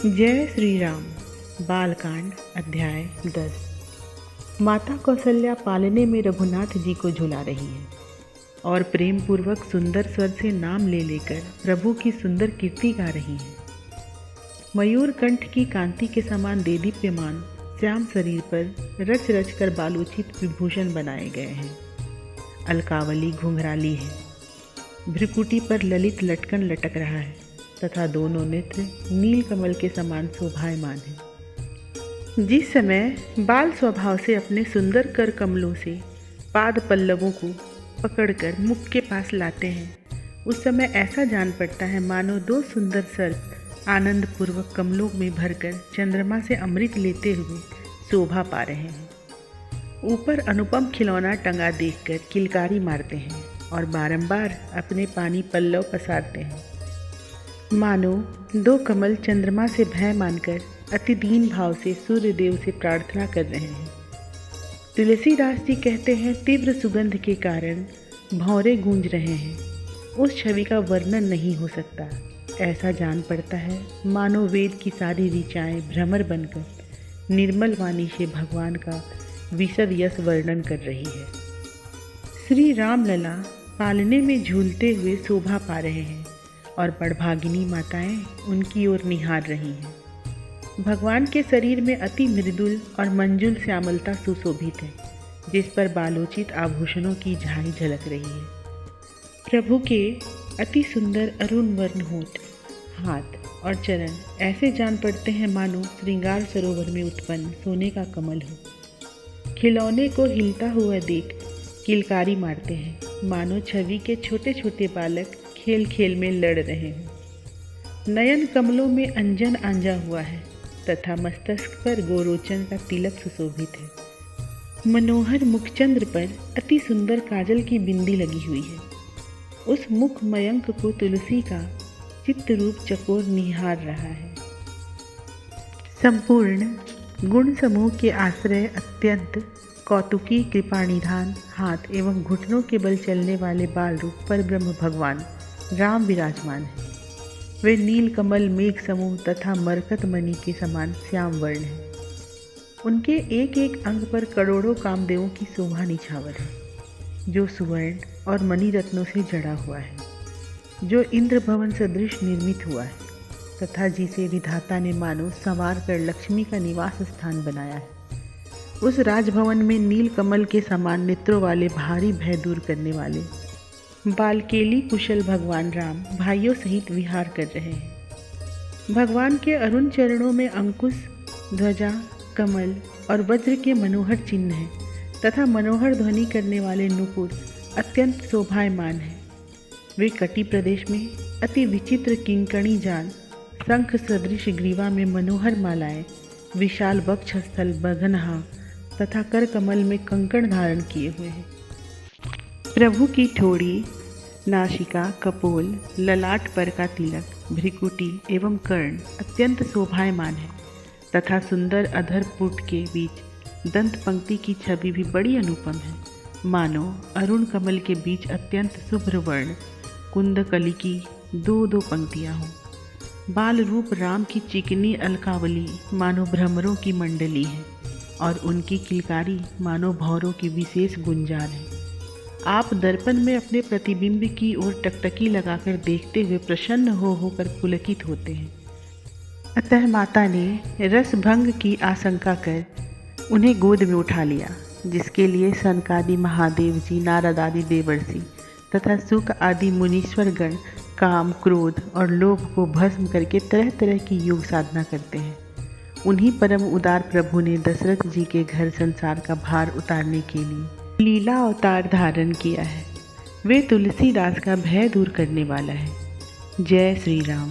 जय श्री राम। बालकांड अध्याय 10। माता कौशल्या पालने में रघुनाथ जी को झुला रही है और प्रेम पूर्वक सुंदर स्वर से नाम ले लेकर प्रभु की सुंदर कीर्ति गा रही है। मयूर कंठ की कांति के समान देदीप्यमान श्याम शरीर पर रच रच कर बालोचित विभूषण बनाए गए हैं। अलकावली घुंघराली है, भ्रिकुटी पर ललित लटकन लटक रहा है तथा दोनों नेत्र नील कमल के समान शोभायमान हैं। जिस समय बाल स्वभाव से अपने सुंदर कर कमलों से पाद पल्लवों को पकड़कर मुख के पास लाते हैं, उस समय ऐसा जान पड़ता है मानो दो सुंदर सर्प आनंद पूर्वक कमलों में भरकर चंद्रमा से अमृत लेते हुए शोभा पा रहे हैं। ऊपर अनुपम खिलौना टंगा देखकर किलकारी मारते हैं और बारंबार अपने पानी पल्लव पसारते हैं, मानो दो कमल चंद्रमा से भय मानकर अति दीन भाव से सूर्य देव से प्रार्थना कर रहे हैं। तुलसीदास जी कहते हैं, तीव्र सुगंध के कारण भौरे गूंज रहे हैं। उस छवि का वर्णन नहीं हो सकता। ऐसा जान पड़ता है मानो वेद की सारी ऋचाएं भ्रमर बनकर निर्मल वाणी से भगवान का विशद यश वर्णन कर रही है। श्री राम लला पालने में झूलते हुए शोभा पा रहे हैं और बड़भागिनी माताएं उनकी ओर निहार रही हैं। भगवान के शरीर में अति मृदुल और मंजुल श्यामलता सुशोभित है, जिस पर बालोचित आभूषणों की झाई झलक रही है। प्रभु के अति सुंदर अरुण वर्ण होठ, हाथ और चरण ऐसे जान पड़ते हैं मानो श्रृंगार सरोवर में उत्पन्न सोने का कमल हो। खिलौने को हिलता हुआ देख किलकारी मारते हैं, मानो छवि के छोटे छोटे बालक खेल खेल में लड़ रहे हैं। नयन कमलों में अंजन आंजा हुआ है तथा मस्तक पर गोरोचन का तिलक सुशोभित है। मनोहर मुखचंद्र पर अति सुंदर काजल की बिंदी लगी हुई है। उस मुख मयंक को तुलसी का चित्त रूप चकोर निहार रहा है। संपूर्ण गुण समूह के आश्रय अत्यंत कौतुकी कृपानिधान हाथ एवं घुटनों के बल चलने वाले बाल रूप पर ब्रह्म भगवान राम विराजमान है। वे नील कमल मेघ समूह तथा मरकत मणि के समान श्याम वर्ण है। उनके एक एक अंग पर करोड़ों कामदेवों की शोभा निछावर है, जो सुवर्ण और मणि रत्नों से जड़ा हुआ है, जो इंद्र भवन सदृश निर्मित हुआ है तथा जिसे विधाता ने मानो संवार कर लक्ष्मी का निवास स्थान बनाया है। उस राजभवन में नील कमल के समान नेत्रों वाले भारी भय दूर करने वाले बालकेली कुशल भगवान राम भाइयों सहित विहार कर रहे हैं। भगवान के अरुण चरणों में अंकुश, ध्वजा, कमल और वज्र के मनोहर चिन्ह हैं तथा मनोहर ध्वनि करने वाले नुपुर अत्यंत शोभायमान हैं। वे कटी प्रदेश में अति विचित्र किंकणी जान शंख सदृश ग्रीवा में मनोहर मालाएं, विशाल वक्षस्थल बगनहा तथा कर कमल में कंकण धारण किए हुए हैं। प्रभु की ठोड़ी, नासिका, कपोल, ललाट पर का तिलक, भ्रिकुटी एवं कर्ण अत्यंत शोभायमान है तथा सुंदर अधर पुट के बीच दंत पंक्ति की छवि भी बड़ी अनुपम है, मानो अरुण कमल के बीच अत्यंत शुभ्र वर्ण कुंद कली की दो दो पंक्तियाँ हों। बाल रूप राम की चिकनी अलकावली मानो भ्रमरों की मंडली है और उनकी किलकारी मानो भौरों की विशेष गुंजार है। आप दर्पण में अपने प्रतिबिंब की ओर टकटकी लगाकर देखते हुए प्रसन्न होकर पुलकित होते हैं। अतः माता ने रस भंग की आशंका कर उन्हें गोद में उठा लिया, जिसके लिए सनकादि महादेव जी, नारद आदि देवर्षि तथा सुख आदि मुनीश्वर गण काम, क्रोध और लोभ को भस्म करके तरह तरह की योग साधना करते हैं। उन्हीं परम उदार प्रभु ने दशरथ जी के घर संसार का भार उतारने के लिए लीला अवतार धारण किया है। वे तुलसीदास का भय दूर करने वाला है। जय श्री राम।